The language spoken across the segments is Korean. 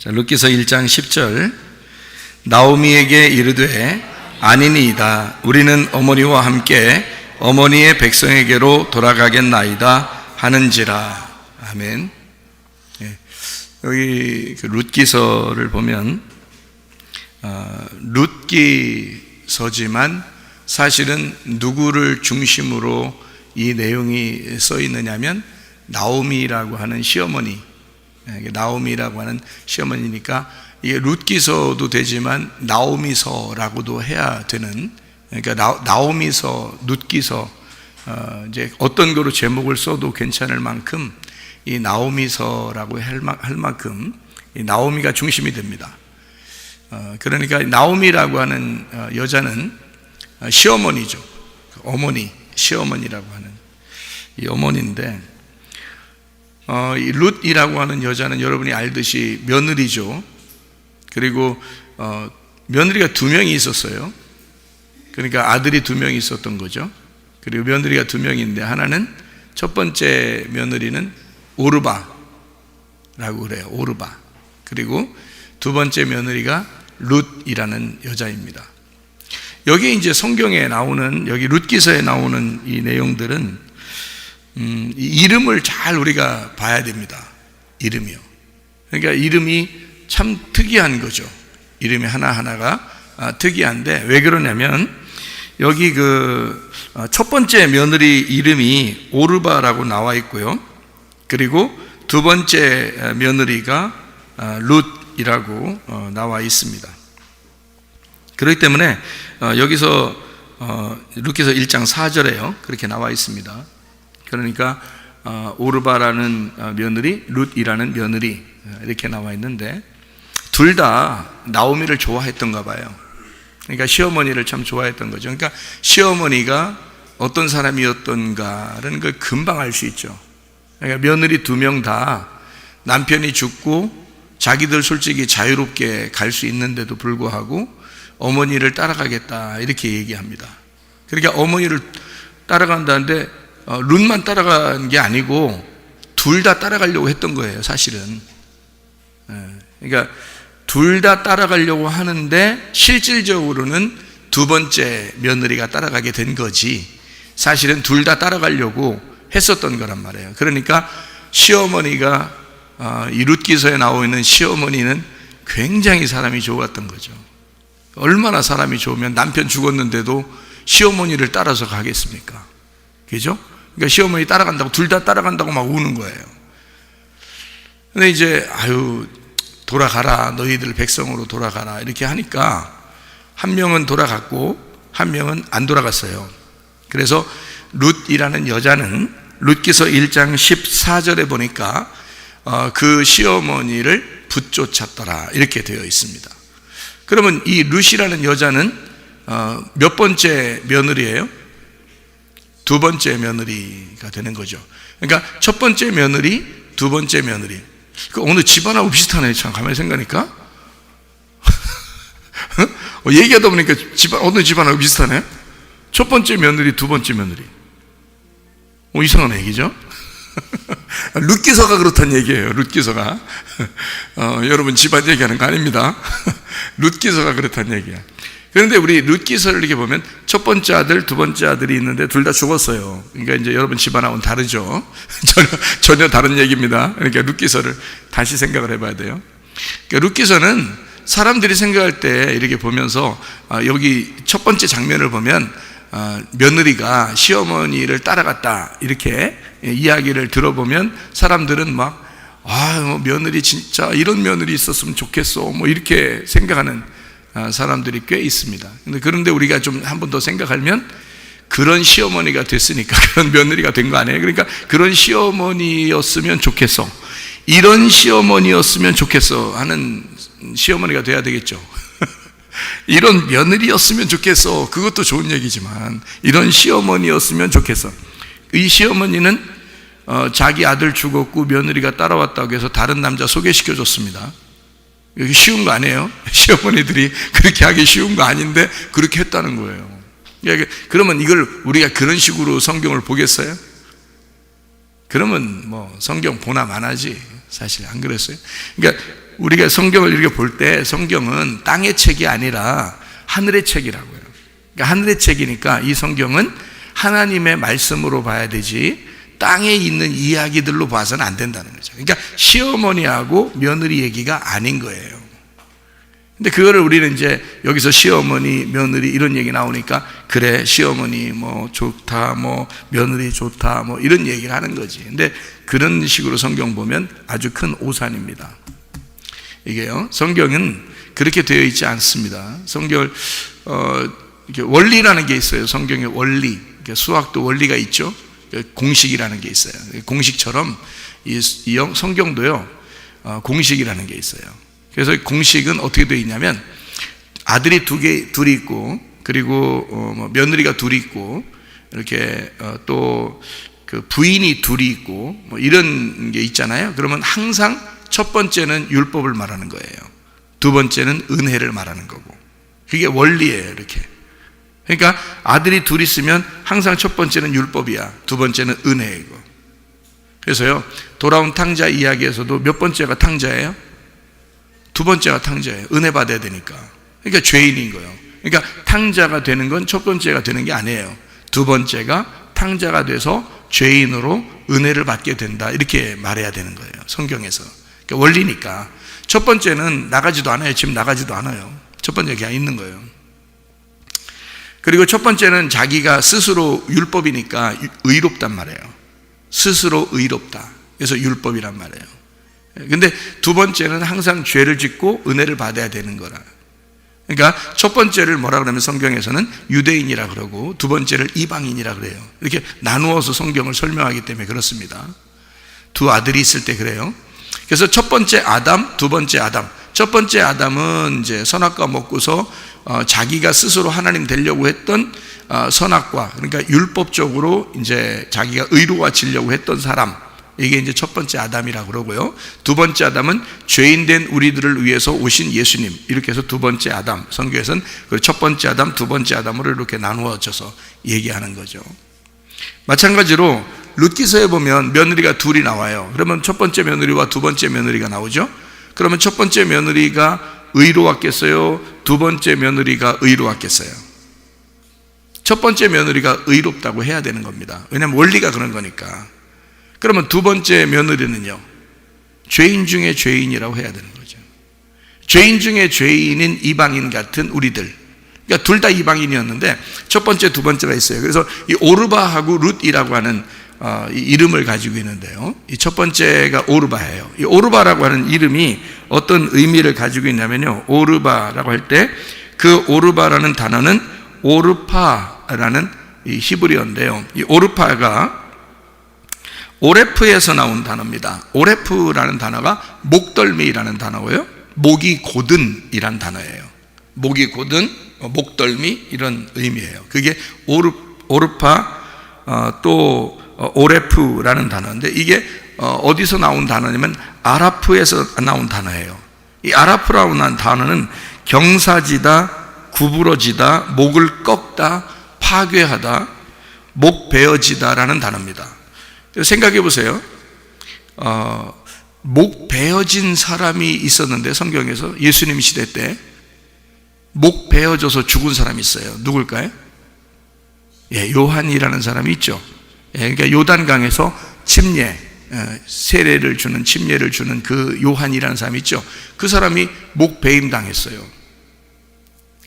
자, 룻기서 1장 10절. 나오미에게 이르되 아니니이다. 우리는 어머니와 함께 어머니의 백성에게로 돌아가겠나이다 하는지라. 아멘. 예. 여기 그 룻기서를 보면 룻기서지만 사실은 누구를 중심으로 이 내용이 써 있느냐면 나오미라고 하는 시어머니, 나오미라고 하는 시어머니니까 이게 룻기서도 되지만 나오미서라고도 해야 되는, 그러니까 나오미서, 룻기서, 이제 어떤 거로 제목을 써도 괜찮을 만큼 이 나오미서라고 할 만큼 이 나오미가 중심이 됩니다. 그러니까 나오미라고 하는 여자는 시어머니죠. 어머니, 시어머니라고 하는 이 어머니인데, 이 룻이라고 하는 여자는 여러분이 알듯이 며느리죠. 그리고 며느리가 2명이 있었어요. 그러니까 아들이 2명이 있었던 거죠. 그리고 며느리가 2명인데 하나는, 첫 번째 며느리는 오르바라고 그래요. 오르바. 그리고 두 번째 며느리가 룻이라는 여자입니다. 여기 이제 성경에 나오는, 여기 룻기서에 나오는 이 내용들은 이 이름을 잘 우리가 봐야 됩니다. 이름이요. 그러니까 이름이 참 특이한 거죠. 이름이 하나하나가 특이한데, 왜 그러냐면 여기 첫 번째 며느리 이름이 오르바라고 나와 있고요. 그리고 두 번째 며느리가 룻이라고 나와 있습니다. 그렇기 때문에 여기서 룻기서 1장 4절에요. 그렇게 나와 있습니다. 그러니까 오르바라는 며느리, 룻이라는 며느리, 이렇게 나와 있는데 둘 다 나오미를 좋아했던가 봐요. 그러니까 시어머니를 참 좋아했던 거죠. 그러니까 시어머니가 어떤 사람이었던가는 걸 금방 알 수 있죠. 그러니까 며느리 2명 다 남편이 죽고 자기들 솔직히 자유롭게 갈 수 있는데도 불구하고 어머니를 따라가겠다 이렇게 얘기합니다. 그러니까 어머니를 따라간다는데 룻만 따라간 게 아니고 둘 다 따라가려고 했던 거예요, 사실은. 그러니까 둘 다 따라가려고 하는데 실질적으로는 두 번째 며느리가 따라가게 된 거지, 사실은 둘 다 따라가려고 했었던 거란 말이에요. 그러니까 시어머니가, 이 룻기서에 나오고 있는 시어머니는 굉장히 사람이 좋았던 거죠. 얼마나 사람이 좋으면 남편 죽었는데도 시어머니를 따라서 가겠습니까? 그죠? 그러니까 시어머니 따라간다고, 둘 다 따라간다고 막 우는 거예요. 근데 이제 돌아가라, 너희들 백성으로 돌아가라 이렇게 하니까 한 명은 돌아갔고 한 명은 안 돌아갔어요. 그래서 룻이라는 여자는 룻기서 1장 14절에 보니까 그 시어머니를 붙쫓았더라 이렇게 되어 있습니다. 그러면 이 룻이라는 여자는 몇 번째 며느리예요? 두 번째 며느리가 되는 거죠. 그러니까 첫 번째 며느리, 두 번째 며느리. 오늘 집안하고 비슷하네, 참 가만히 생각하니까. 얘기하다 보니까 어느 집안하고 비슷하네. 첫 번째 며느리, 두 번째 며느리. 이상한 얘기죠. 룻기서가 그렇다는 얘기예요. 룻기서가. 여러분 집안 얘기하는 거 아닙니다. 룻기서가 그렇다는 얘기야. 그런데 우리 룻기서를 이렇게 보면 첫 번째 아들, 두 번째 아들이 있는데 둘 다 죽었어요. 그러니까 이제 여러분 집안하고는 다르죠. 전혀 다른 얘기입니다. 그러니까 룻기서를 다시 생각을 해봐야 돼요. 그러니까 룻기서는 사람들이 생각할 때 이렇게 보면서 여기 첫 번째 장면을 보면 며느리가 시어머니를 따라갔다 이렇게 이야기를 들어보면 사람들은 막 며느리 진짜 이런 며느리 있었으면 좋겠어 뭐 이렇게 생각하는 사람들이 꽤 있습니다. 그런데 우리가 좀 한 번 더 생각하면 그런 시어머니가 됐으니까 그런 며느리가 된 거 아니에요? 그러니까 그런 시어머니였으면 좋겠어, 이런 시어머니였으면 좋겠어 하는 시어머니가 돼야 되겠죠. 이런 며느리였으면 좋겠어, 그것도 좋은 얘기지만 이런 시어머니였으면 좋겠어. 이 시어머니는 자기 아들 죽었고 며느리가 따라왔다고 해서 다른 남자 소개시켜줬습니다. 여기 쉬운 거 아니에요? 시어머니들이 그렇게 하기 쉬운 거 아닌데 그렇게 했다는 거예요. 그러면 이걸 우리가 그런 식으로 성경을 보겠어요? 그러면 뭐 성경 보나 마나지. 사실 안 그랬어요? 그러니까 우리가 성경을 이렇게 볼 때 성경은 땅의 책이 아니라 하늘의 책이라고요. 그러니까 하늘의 책이니까 이 성경은 하나님의 말씀으로 봐야 되지 땅에 있는 이야기들로 봐서는 안 된다는 거죠. 그러니까 시어머니하고 며느리 얘기가 아닌 거예요. 근데 그거를 우리는 이제 여기서 시어머니, 며느리 이런 얘기 나오니까 그래 시어머니 뭐 좋다, 뭐 며느리 좋다, 뭐 이런 얘기를 하는 거지. 근데 그런 식으로 성경 보면 아주 큰 오산입니다. 이게요, 성경은 그렇게 되어 있지 않습니다. 성경을 이렇게 원리라는 게 있어요. 성경의 원리. 수학도 원리가 있죠. 공식이라는 게 있어요. 공식처럼 이 성경도요, 공식이라는 게 있어요. 그래서 공식은 어떻게 되어 있냐면 아들이 둘이 있고, 그리고 며느리가 둘이 있고, 이렇게 또 그 부인이 둘이 있고, 뭐 이런 게 있잖아요. 그러면 항상 첫 번째는 율법을 말하는 거예요. 두 번째는 은혜를 말하는 거고. 그게 원리예요, 이렇게. 그러니까 아들이 둘 있으면 항상 첫 번째는 율법이야, 두 번째는 은혜이고. 그래서요, 돌아온 탕자 이야기에서도 몇 번째가 탕자예요? 두 번째가 탕자예요. 은혜 받아야 되니까. 그러니까 죄인인 거예요. 그러니까 탕자가 되는 건 첫 번째가 되는 게 아니에요. 두 번째가 탕자가 돼서 죄인으로 은혜를 받게 된다, 이렇게 말해야 되는 거예요, 성경에서. 그러니까 원리니까. 첫 번째는 나가지도 않아요. 지금 나가지도 않아요. 첫 번째 그냥 있는 거예요. 그리고 첫 번째는 자기가 스스로 율법이니까 의롭단 말이에요. 스스로 의롭다. 그래서 율법이란 말이에요. 근데 두 번째는 항상 죄를 짓고 은혜를 받아야 되는 거라. 그러니까 첫 번째를 뭐라 그러면 성경에서는 유대인이라 그러고 두 번째를 이방인이라 그래요. 이렇게 나누어서 성경을 설명하기 때문에 그렇습니다. 두 아들이 있을 때 그래요. 그래서 첫 번째 아담, 두 번째 아담. 첫 번째 아담은 이제 선악과 먹고서 자기가 스스로 하나님 되려고 했던 선악과, 그러니까 율법적으로 이제 자기가 의로워지려고 했던 사람, 이게 이제 첫 번째 아담이라고 그러고요. 두 번째 아담은 죄인된 우리들을 위해서 오신 예수님, 이렇게 해서 두 번째 아담. 성경에서는 첫 번째 아담, 두 번째 아담으로 이렇게 나누어져서 얘기하는 거죠. 마찬가지로 룻기서에 보면 며느리가 둘이 나와요. 그러면 첫 번째 며느리와 두 번째 며느리가 나오죠. 그러면 첫 번째 며느리가 의로웠겠어요? 두 번째 며느리가 의로웠겠어요? 첫 번째 며느리가 의롭다고 해야 되는 겁니다. 왜냐하면 원리가 그런 거니까. 그러면 두 번째 며느리는요, 죄인 중에 죄인이라고 해야 되는 거죠. 죄인 중에 죄인인 이방인 같은 우리들. 그러니까 둘 다 이방인이었는데 첫 번째, 두 번째가 있어요. 그래서 이 오르바하고 룻이라고 하는 이 이름을 가지고 있는데요, 이 첫 번째가 오르바예요. 이 오르바라고 하는 이름이 어떤 의미를 가지고 있냐면요, 오르바라고 할 때 그 오르바라는 단어는 오르파라는 이 히브리어인데요, 이 오르파가 오레프에서 나온 단어입니다. 오레프라는 단어가 목덜미라는 단어고요, 목이 고든이란 단어예요. 목이 고든, 목덜미, 이런 의미예요. 그게 오르파, 또 오레프라는 단어인데, 이게 어디서 나온 단어냐면 아라프에서 나온 단어예요. 이 아라프라고 한 단어는 경사지다, 구부러지다, 목을 꺾다, 파괴하다, 목 베어지다라는 단어입니다. 생각해 보세요. 목 베어진 사람이 있었는데, 성경에서 예수님 시대 때 목 베어져서 죽은 사람이 있어요. 누굴까요? 예, 요한이라는 사람이 있죠. 예, 그러니까 요단강에서 세례를 주는, 침례를 주는 그 요한이라는 사람이 있죠. 그 사람이 목 베임 당했어요.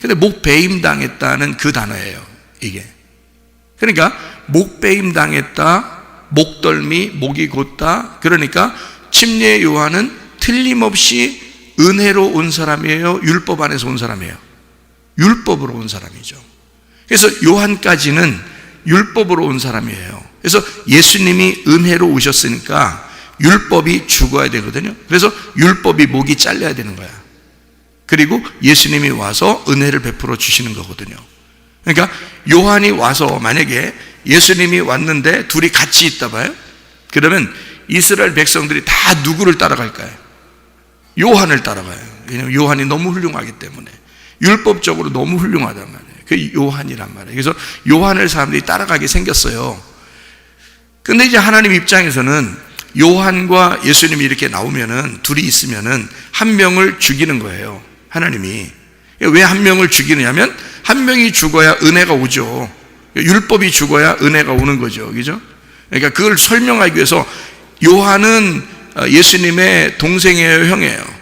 근데 목 베임 당했다는 그 단어예요, 이게. 그러니까 목 베임 당했다, 목덜미, 목이 곧다. 그러니까 침례 요한은 틀림없이 은혜로 온 사람이에요? 율법 안에서 온 사람이에요? 율법으로 온 사람이죠. 그래서 요한까지는 율법으로 온 사람이에요. 그래서 예수님이 은혜로 오셨으니까 율법이 죽어야 되거든요. 그래서 율법이 목이 잘려야 되는 거야. 그리고 예수님이 와서 은혜를 베풀어 주시는 거거든요. 그러니까 요한이 와서 만약에 예수님이 왔는데 둘이 같이 있다 봐요. 그러면 이스라엘 백성들이 다 누구를 따라갈까요? 요한을 따라가요. 왜냐하면 요한이 너무 훌륭하기 때문에. 율법적으로 너무 훌륭하단 말이에요. 그 요한이란 말이에요. 그래서 요한을 사람들이 따라가게 생겼어요. 근데 이제 하나님 입장에서는 요한과 예수님이 이렇게 나오면은, 둘이 있으면은 한 명을 죽이는 거예요, 하나님이. 왜 한 명을 죽이느냐면, 한 명이 죽어야 은혜가 오죠. 율법이 죽어야 은혜가 오는 거죠. 그죠? 그러니까 그걸 설명하기 위해서, 요한은 예수님의 동생이에요, 형이에요?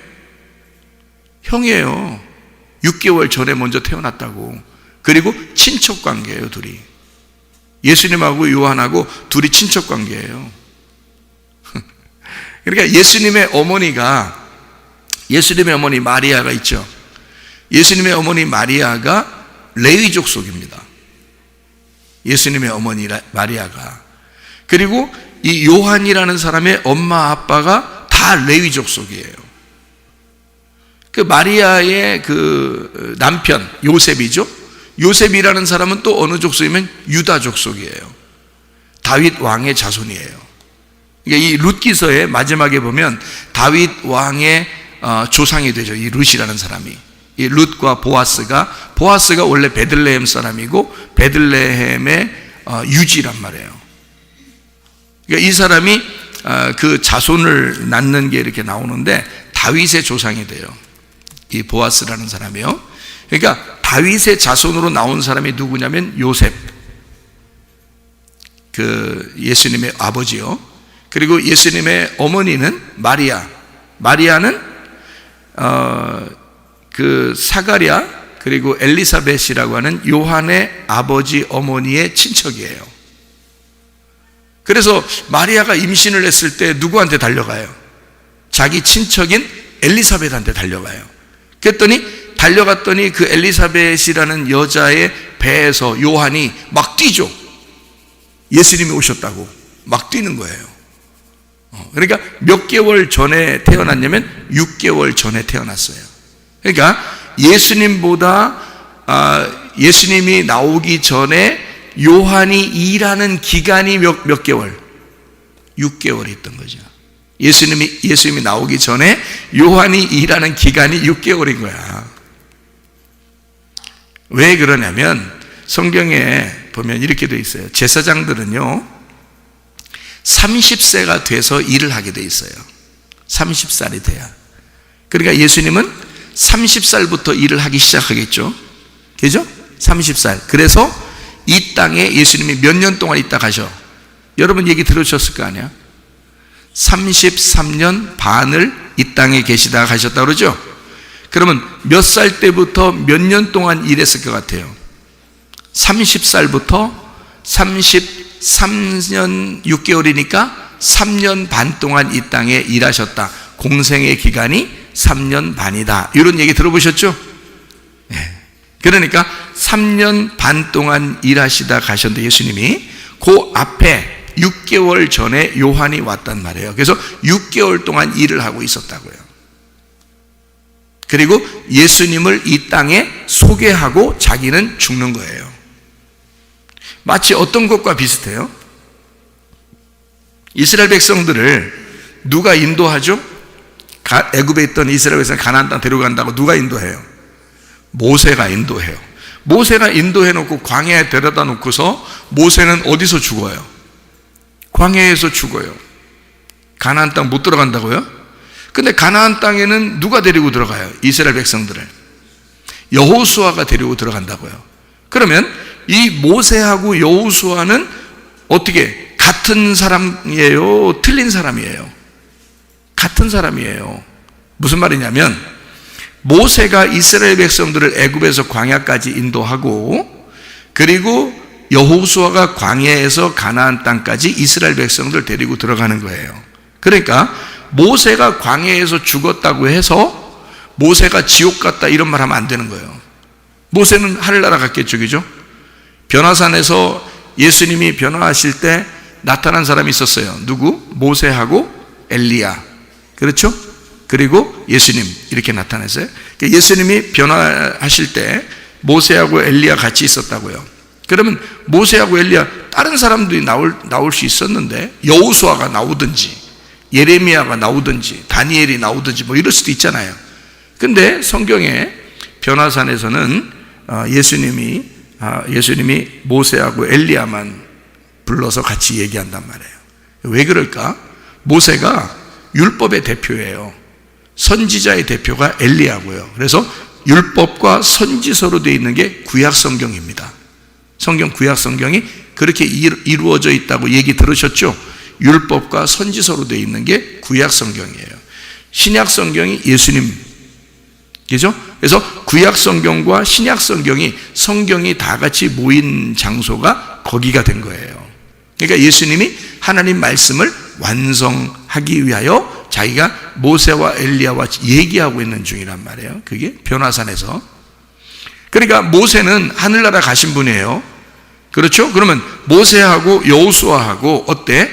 형이에요. 6개월 전에 먼저 태어났다고. 그리고 친척 관계예요, 둘이. 예수님하고 요한하고 둘이 친척 관계예요. 그러니까 예수님의 어머니 마리아가 있죠. 예수님의 어머니 마리아가 레위족 속입니다. 예수님의 어머니 마리아가. 그리고 이 요한이라는 사람의 엄마 아빠가 다 레위족 속이에요. 그 마리아의 그 남편 요셉이죠. 요셉이라는 사람은 또 어느 족속이면 유다 족속이에요. 다윗 왕의 자손이에요. 그러니까 이 룻기서의 마지막에 보면 다윗 왕의 조상이 되죠. 이 룻이라는 사람이. 이 룻과 보아스가 원래 베들레헴 사람이고 베들레헴의 유지란 말이에요. 그러니까 이 사람이 그 자손을 낳는 게 이렇게 나오는데 다윗의 조상이 돼요. 이 보아스라는 사람이요. 그러니까 다윗의 자손으로 나온 사람이 누구냐면 요셉, 그 예수님의 아버지요. 그리고 예수님의 어머니는 마리아는 그 사가랴 그리고 엘리사벳이라고 하는 요한의 아버지 어머니의 친척이에요. 그래서 마리아가 임신을 했을 때 누구한테 달려가요? 자기 친척인 엘리사벳한테 달려가요. 달려갔더니 그 엘리사벳이라는 여자의 배에서 요한이 막 뛰죠. 예수님이 오셨다고 막 뛰는 거예요. 그러니까 몇 개월 전에 태어났냐면 6개월 전에 태어났어요. 그러니까 예수님이 나오기 전에 요한이 일하는 기간이 몇 개월? 6개월이 있던 거죠. 예수님이 나오기 전에 요한이 일하는 기간이 6개월인 거야. 왜 그러냐면 성경에 보면 이렇게 돼 있어요. 제사장들은요 30세가 돼서 일을 하게 돼 있어요. 30살이 돼야. 그러니까 예수님은 30살부터 일을 하기 시작하겠죠. 그죠? 30살. 그래서 이 땅에 예수님이 몇 년 동안 있다 가셔? 여러분 얘기 들으셨을 거 아니야? 33년 반을 이 땅에 계시다가 가셨다 그러죠? 그러면 몇 살 때부터 몇 년 동안 일했을 것 같아요? 30살부터 33년 6개월이니까 3년 반 동안 이 땅에 일하셨다. 공생의 기간이 3년 반이다. 이런 얘기 들어보셨죠? 네. 그러니까 3년 반 동안 일하시다 가셨는데 예수님이 그 앞에 6개월 전에 요한이 왔단 말이에요. 그래서 6개월 동안 일을 하고 있었다고요. 그리고 예수님을 이 땅에 소개하고 자기는 죽는 거예요. 마치 어떤 것과 비슷해요? 이스라엘 백성들을 누가 인도하죠? 애굽에 있던 이스라엘 백성 가나안 땅 데려간다고 누가 인도해요? 모세가 인도해요. 모세가 인도해 놓고 광야에 데려다 놓고서 모세는 어디서 죽어요? 광야에서 죽어요. 가나안 땅 못 들어간다고요? 근데 가나안 땅에는 누가 데리고 들어가요? 이스라엘 백성들을 여호수아가 데리고 들어간다고요. 그러면 이 모세하고 여호수아는 어떻게 같은 사람이에요? 틀린 사람이에요? 같은 사람이에요. 무슨 말이냐면 모세가 이스라엘 백성들을 애굽에서 광야까지 인도하고 그리고 여호수아가 광야에서 가나안 땅까지 이스라엘 백성들 데리고 들어가는 거예요. 그러니까 모세가 광야에서 죽었다고 해서 모세가 지옥 갔다 이런 말 하면 안 되는 거예요. 모세는 하늘나라 갔겠죠, 그죠? 변화산에서 예수님이 변화하실 때 나타난 사람이 있었어요. 누구? 모세하고 엘리야. 그렇죠? 그리고 예수님 이렇게 나타났어요. 예수님이 변화하실 때 모세하고 엘리야 같이 있었다고요. 그러면 모세하고 엘리야 다른 사람들이 나올 수 있었는데 여호수아가 나오든지 예레미야가 나오든지 다니엘이 나오든지 뭐 이럴 수도 있잖아요. 근데 성경에 변화산에서는 예수님이 모세하고 엘리야만 불러서 같이 얘기한단 말이에요. 왜 그럴까? 모세가 율법의 대표예요. 선지자의 대표가 엘리야고요. 그래서 율법과 선지서로 되어 있는 게 구약 성경입니다. 성경 구약 성경이 그렇게 이루어져 있다고 얘기 들으셨죠? 율법과 선지서로 되어 있는 게 구약 성경이에요. 신약 성경이 예수님, 그죠? 그래서 구약 성경과 신약 성경이 다 같이 모인 장소가 거기가 된 거예요. 그러니까 예수님이 하나님 말씀을 완성하기 위하여 자기가 모세와 엘리야와 얘기하고 있는 중이란 말이에요. 그게 변화산에서. 그러니까 모세는 하늘나라 가신 분이에요. 그렇죠? 그러면 모세하고 여호수아하고 어때?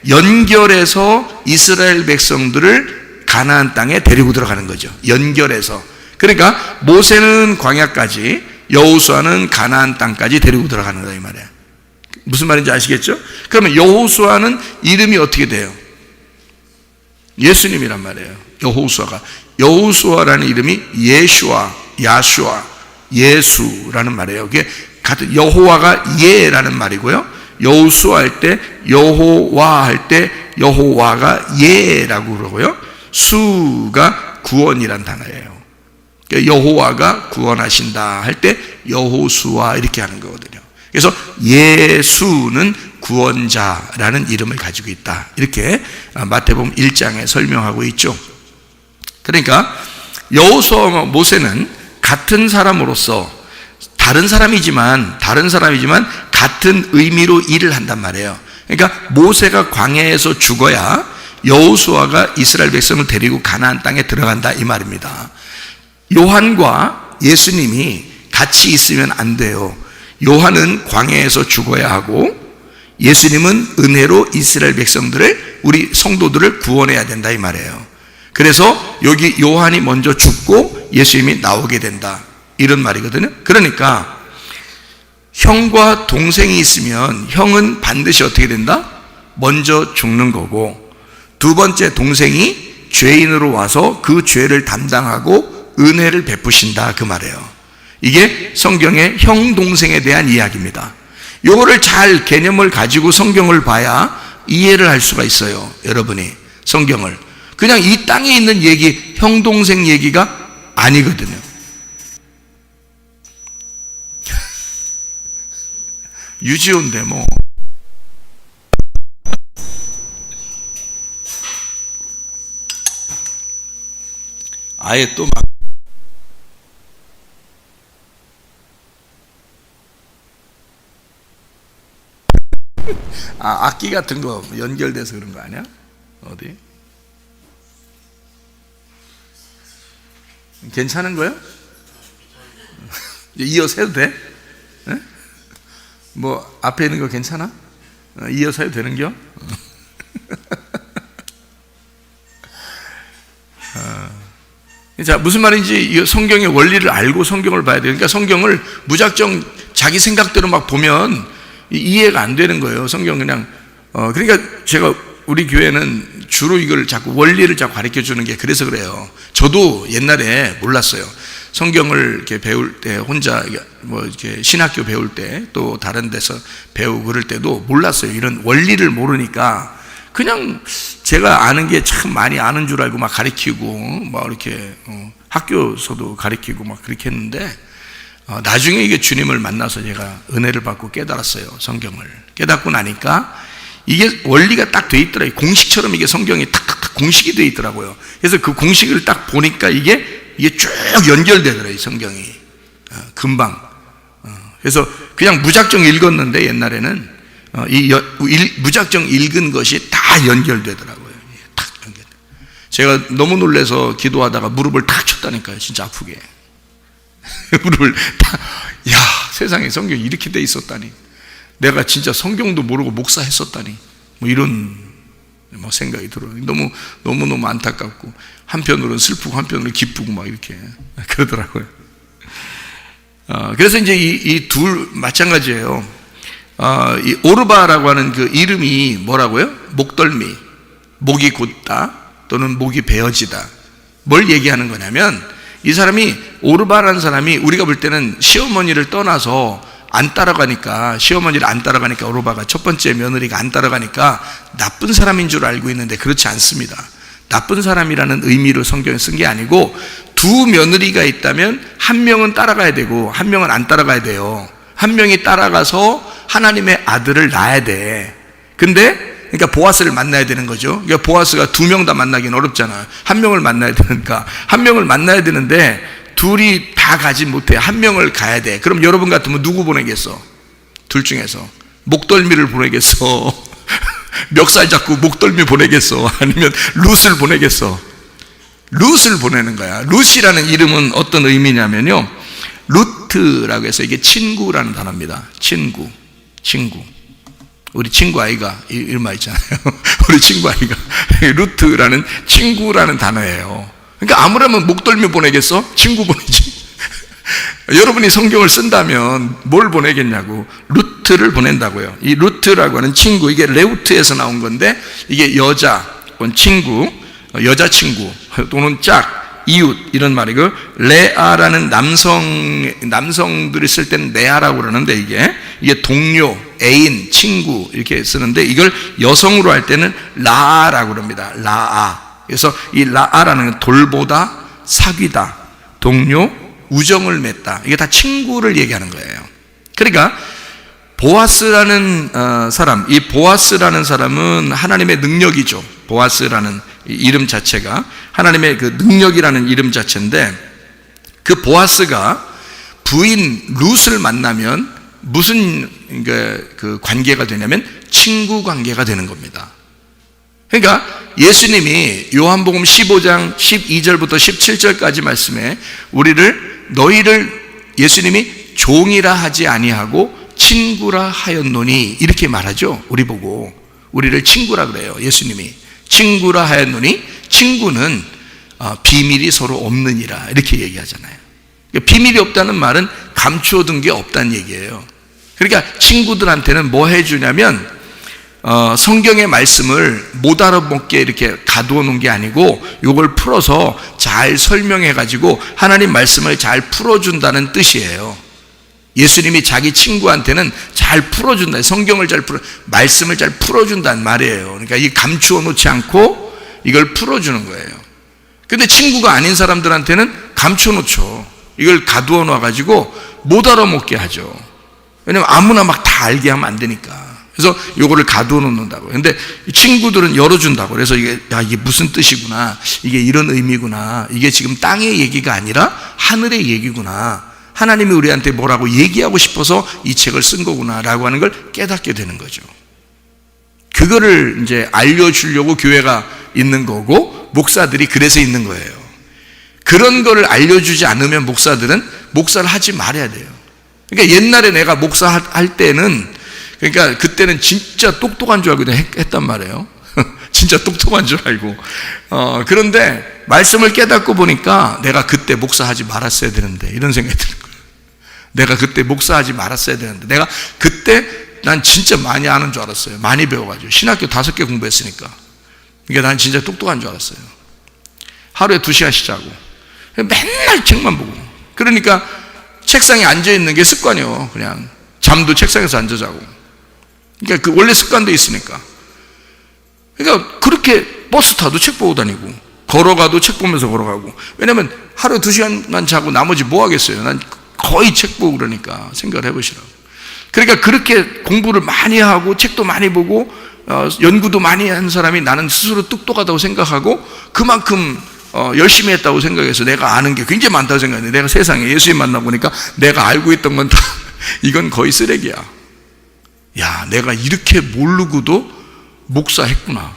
연결해서 이스라엘 백성들을 가나안 땅에 데리고 들어가는 거죠. 연결해서. 그러니까 모세는 광야까지, 여호수아는 가나안 땅까지 데리고 들어가는 거다 이 말이에요. 무슨 말인지 아시겠죠? 그러면 여호수아는 이름이 어떻게 돼요? 예수님이란 말이에요. 여호수아라는 이름이 예슈아, 야슈아, 예수라는 말이에요. 그게 같은 여호와가 예라는 말이고요. 여호수아 할 때 여호와 할 때 여호와가 예라고 그러고요. 수가 구원이란 단어예요. 그러니까 여호와가 구원하신다 할 때 여호수아 이렇게 하는 거거든요. 그래서 예수는 구원자라는 이름을 가지고 있다. 이렇게 마태복음 1장에 설명하고 있죠. 그러니까 여호수아와 모세는 같은 사람으로서 다른 사람이지만 같은 의미로 일을 한단 말이에요. 그러니까 모세가 광야에서 죽어야 여호수아가 이스라엘 백성을 데리고 가나안 땅에 들어간다 이 말입니다. 요한과 예수님이 같이 있으면 안 돼요. 요한은 광야에서 죽어야 하고 예수님은 은혜로 이스라엘 백성들을, 우리 성도들을 구원해야 된다 이 말이에요. 그래서 여기 요한이 먼저 죽고 예수님이 나오게 된다 이런 말이거든요. 그러니까 형과 동생이 있으면 형은 반드시 어떻게 된다? 먼저 죽는 거고, 두 번째 동생이 죄인으로 와서 그 죄를 담당하고 은혜를 베푸신다 그 말이에요. 이게 성경의 형 동생에 대한 이야기입니다. 요거를 잘 개념을 가지고 성경을 봐야 이해를 할 수가 있어요. 여러분이 성경을 그냥 이 땅에 있는 얘기, 형 동생 얘기가 아니거든요. 유지온 데모 아예 또 막 악기 같은 거 연결돼서 그런 거 아니야? 어디? 괜찮은 거예요? 이어서 해도 돼? 네? 뭐 앞에 있는 거 괜찮아? 이어서 해도 되는겨? 자, 무슨 말인지 성경의 원리를 알고 성경을 봐야 돼요. 그러니까 성경을 무작정 자기 생각대로 막 보면 이해가 안 되는 거예요. 성경 그냥 그러니까 제가 우리 교회는 주로 이걸 자꾸 원리를 자꾸 가르쳐 주는 게 그래서 그래요. 저도 옛날에 몰랐어요. 성경을 이렇게 배울 때 혼자 뭐 이렇게 신학교 배울 때 또 다른 데서 배우고 그럴 때도 몰랐어요. 이런 원리를 모르니까 그냥 제가 아는 게 참 많이 아는 줄 알고 막 가르치고 막 이렇게 학교에서도 가르치고 막 그렇게 했는데 나중에 이게 주님을 만나서 제가 은혜를 받고 깨달았어요. 성경을 깨닫고 나니까 이게 원리가 딱 돼 있더라고요. 공식처럼 이게 성경이 탁탁탁 공식이 돼 있더라고요. 그래서 그 공식을 딱 보니까 이게 쭉 연결되더라고요. 성경이 금방. 그래서 그냥 무작정 읽었는데 옛날에는 무작정 읽은 것이 다 연결되더라고요. 탁 연결. 제가 너무 놀라서 기도하다가 무릎을 탁 쳤다니까요. 진짜 아프게. 무릎을 탁. 야, 세상에 성경이 이렇게 돼 있었다니. 내가 진짜 성경도 모르고 목사했었다니. 뭐 이런 생각이 들어요. 너무 안타깝고 한편으로는 슬프고 한편으로는 기쁘고 막 이렇게 그러더라고요. 그래서 이제 이 둘 마찬가지예요. 이 오르바라고 하는 그 이름이 뭐라고요? 목덜미, 목이 곧다 또는 목이 베어지다. 뭘 얘기하는 거냐면 이 사람이 오르바라는 사람이 우리가 볼 때는 시어머니를 떠나서 안 따라가니까, 시어머니를 안 따라가니까, 오르바가 첫 번째 며느리가 안 따라가니까 나쁜 사람인 줄 알고 있는데 그렇지 않습니다. 나쁜 사람이라는 의미로 성경에 쓴 게 아니고, 두 며느리가 있다면 한 명은 따라가야 되고 한 명은 안 따라가야 돼요. 한 명이 따라가서 하나님의 아들을 낳아야 돼. 근데 그러니까 보아스를 만나야 되는 거죠. 그러니까 보아스가 두 명 다 만나기는 어렵잖아. 한 명을 만나야 되니까. 한 명을 만나야 되는데 둘이 다 가지 못해. 한 명을 가야 돼. 그럼 여러분 같으면 누구 보내겠어? 둘 중에서 목덜미를 보내겠어? 멱살 잡고 목덜미 보내겠어? 아니면 룻을 보내겠어? 룻을 보내는 거야. 룻이라는 이름은 어떤 의미냐면요, 루트라고 해서 이게 친구라는 단어입니다. 친구. 우리 친구 아이가 이런 말 있잖아요. 우리 친구 아이가 루트라는 친구라는 단어예요. 그러니까 아무라면 목덜미 보내겠어? 친구 보내지. 여러분이 성경을 쓴다면 뭘 보내겠냐고, 루트를 보낸다고요. 이 루트라고 하는 친구, 이게 레우트에서 나온 건데, 이게 여자, 친구, 여자친구 또는 짝, 이웃 이런 말이고, 레아라는 남성들이 쓸 때는 레아라고 그러는데, 이게 동료, 애인, 친구 이렇게 쓰는데, 이걸 여성으로 할 때는 라아라고 그럽니다. 라아. 그래서 이 라아라는 건 돌보다, 사귀다, 동료, 우정을 맺다, 이게 다 친구를 얘기하는 거예요. 그러니까 보아스라는 사람, 이 보아스라는 사람은 하나님의 능력이죠. 보아스라는 이름 자체가 하나님의 그 능력이라는 이름 자체인데, 그 보아스가 부인 룻을 만나면 무슨 그 관계가 되냐면 친구 관계가 되는 겁니다. 그러니까 예수님이 요한복음 15장 12절부터 17절까지 말씀에 너희를 예수님이 종이라 하지 아니하고 친구라 하였노니 이렇게 말하죠. 우리 보고 우리를 친구라 그래요. 예수님이 친구라 하였노니, 친구는 비밀이 서로 없느니라 이렇게 얘기하잖아요. 그러니까 비밀이 없다는 말은 감추어둔 게 없다는 얘기예요. 그러니까 친구들한테는 뭐 해주냐면 성경의 말씀을 못 알아먹게 이렇게 가두어 놓은 게 아니고, 요걸 풀어서 잘 설명해 가지고 하나님 말씀을 잘 풀어준다는 뜻이에요. 예수님이 자기 친구한테는 잘 풀어준다, 성경을 말씀을 잘 풀어준다는 말이에요. 그러니까 이 감추어 놓지 않고 이걸 풀어주는 거예요. 근데 친구가 아닌 사람들한테는 감추어 놓죠. 이걸 가두어 놔 가지고 못 알아먹게 하죠. 왜냐면 아무나 막 다 알게 하면 안 되니까. 그래서 요거를 가두어 놓는다고. 근데 친구들은 열어준다고. 그래서 이게 무슨 뜻이구나, 이게 이런 의미구나, 이게 지금 땅의 얘기가 아니라 하늘의 얘기구나, 하나님이 우리한테 뭐라고 얘기하고 싶어서 이 책을 쓴 거구나 라고 하는 걸 깨닫게 되는 거죠. 그거를 이제 알려주려고 교회가 있는 거고, 목사들이 그래서 있는 거예요. 그런 거를 알려주지 않으면 목사들은 목사를 하지 말아야 돼요. 그러니까 옛날에 내가 목사할 때는, 그러니까 그때는 진짜 똑똑한 줄 알고 했단 말이에요. 진짜 똑똑한 줄 알고. 그런데 말씀을 깨닫고 보니까 내가 그때 목사하지 말았어야 되는데, 이런 생각이 드는 거예요. 내가 그때 목사하지 말았어야 되는데, 내가 그때 난 진짜 많이 아는 줄 알았어요. 많이 배워가지고 신학교 5개 공부했으니까. 그러니까 난 진짜 똑똑한 줄 알았어요. 하루에 2시간씩 자고 맨날 책만 보고. 그러니까 책상에 앉아있는 게 습관이에요. 그냥 잠도 책상에서 앉아 자고. 그러니까 그 원래 습관도 있으니까. 그러니까 그렇게 버스 타도 책 보고 다니고, 걸어가도 책 보면서 걸어가고. 왜냐면 하루에 2시간만 자고 나머지 뭐 하겠어요. 난 거의 책 보고 그러니까 생각을 해보시라고. 그러니까 그렇게 공부를 많이 하고 책도 많이 보고 연구도 많이 한 사람이 나는 스스로 똑똑하다고 생각하고 그만큼 열심히 했다고 생각해서 내가 아는 게 굉장히 많다고 생각했는데, 내가 세상에 예수님 만나보니까 내가 알고 있던 건 다 이건 거의 쓰레기야. 야, 내가 이렇게 모르고도 목사했구나.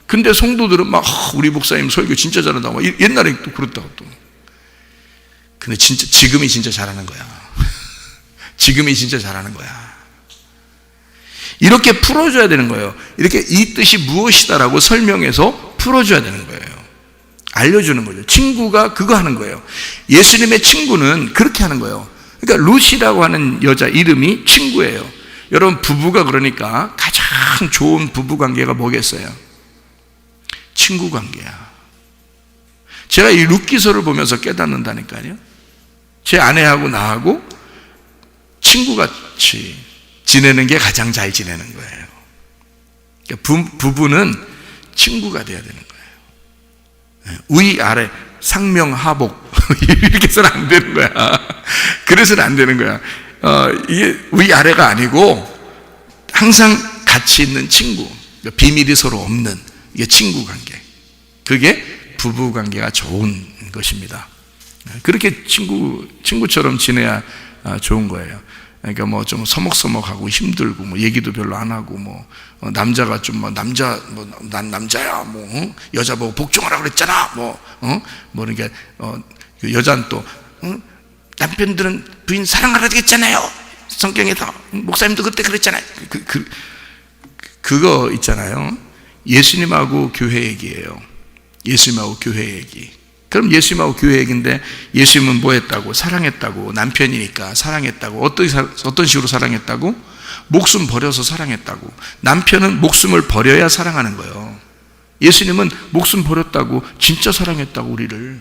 근데 성도들은 막 우리 목사님 설교 진짜 잘한다고, 옛날에 또 그렇다고 또. 근데 진짜 지금이 진짜 잘하는 거야. 지금이 진짜 잘하는 거야. 이렇게 풀어줘야 되는 거예요. 이렇게 이 뜻이 무엇이다라고 설명해서 풀어줘야 되는 거예요. 알려주는 거죠. 친구가 그거 하는 거예요. 예수님의 친구는 그렇게 하는 거예요. 그러니까 룻이라고 하는 여자 이름이 친구예요. 여러분, 부부가 그러니까 가장 좋은 부부 관계가 뭐겠어요? 친구 관계야. 제가 이 룻기서를 보면서 깨닫는다니까요. 제 아내하고 나하고 친구가 좋지 지내는 게 가장 잘 지내는 거예요. 그러니까 부부는 친구가 돼야 되는 거예요. 위아래 상명하복 이렇게 해서는 안 되는 거야. 그래서는 안 되는 거야. 이게 위아래가 아니고 항상 같이 있는 친구, 비밀이 서로 없는 이게 친구 관계. 그게 부부 관계가 좋은 것입니다. 그렇게 친구처럼 지내야 좋은 거예요. 그러니까 뭐 좀 서먹서먹하고 힘들고 뭐 얘기도 별로 안 하고 뭐 남자가 좀 뭐 난 남자야 뭐 여자 보고 복종하라 그랬잖아 뭐 그러니까 그 여자는 또 남편들은 부인 사랑하라 그랬잖아요. 성경에서 목사님도 그때 그랬잖아요. 그거 있잖아요. 예수님하고 교회 얘기예요. 예수님하고 교회 얘기. 그럼 예수님하고 교회 얘기인데 예수님은 뭐 했다고? 사랑했다고. 남편이니까 사랑했다고. 어떤 식으로 사랑했다고? 목숨 버려서 사랑했다고. 남편은 목숨을 버려야 사랑하는 거예요. 예수님은 목숨 버렸다고 진짜 사랑했다고 우리를.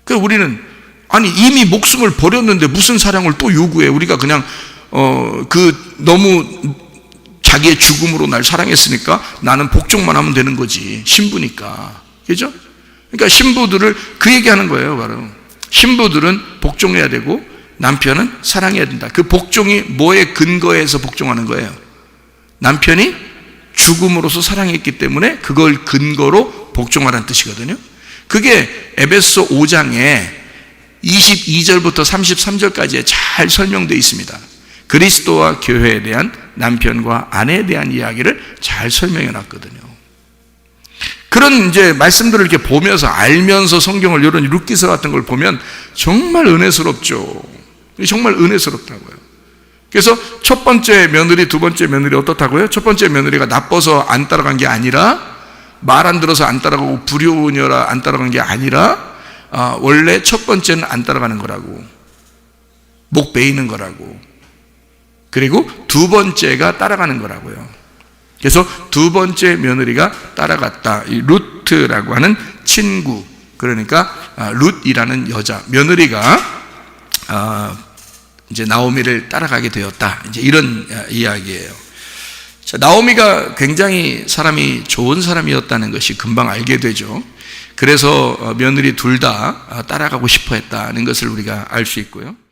그러니까 우리는 아니 이미 목숨을 버렸는데 무슨 사랑을 또 요구해. 우리가 그냥 너무 자기의 죽음으로 날 사랑했으니까 나는 복종만 하면 되는 거지. 신부니까. 그죠? 그러니까 신부들을 그 얘기하는 거예요. 바로 신부들은 복종해야 되고 남편은 사랑해야 된다. 그 복종이 뭐에 근거해서 복종하는 거예요? 남편이 죽음으로서 사랑했기 때문에 그걸 근거로 복종하라는 뜻이거든요. 그게 에베소 5장에 22절부터 33절까지에 잘 설명되어 있습니다. 그리스도와 교회에 대한 남편과 아내에 대한 이야기를 잘 설명해 놨거든요. 그런 이제 말씀들을 이렇게 보면서 알면서 성경을 이런 룻기서 같은 걸 보면 정말 은혜스럽죠. 정말 은혜스럽다고요. 그래서 첫 번째 며느리, 두 번째 며느리 어떻다고요? 첫 번째 며느리가 나빠서 안 따라간 게 아니라 말 안 들어서 안 따라가고 불효녀라 안 따라간 게 아니라 원래 첫 번째는 안 따라가는 거라고. 목 베이는 거라고. 그리고 두 번째가 따라가는 거라고요. 그래서 두 번째 며느리가 따라갔다. 이 루트라고 하는 친구, 그러니까 룻이라는 여자 며느리가 이제 나오미를 따라가게 되었다. 이제 이런 이야기예요. 자, 나오미가 굉장히 사람이 좋은 사람이었다는 것이 금방 알게 되죠. 그래서 며느리 둘 다 따라가고 싶어 했다는 것을 우리가 알 수 있고요.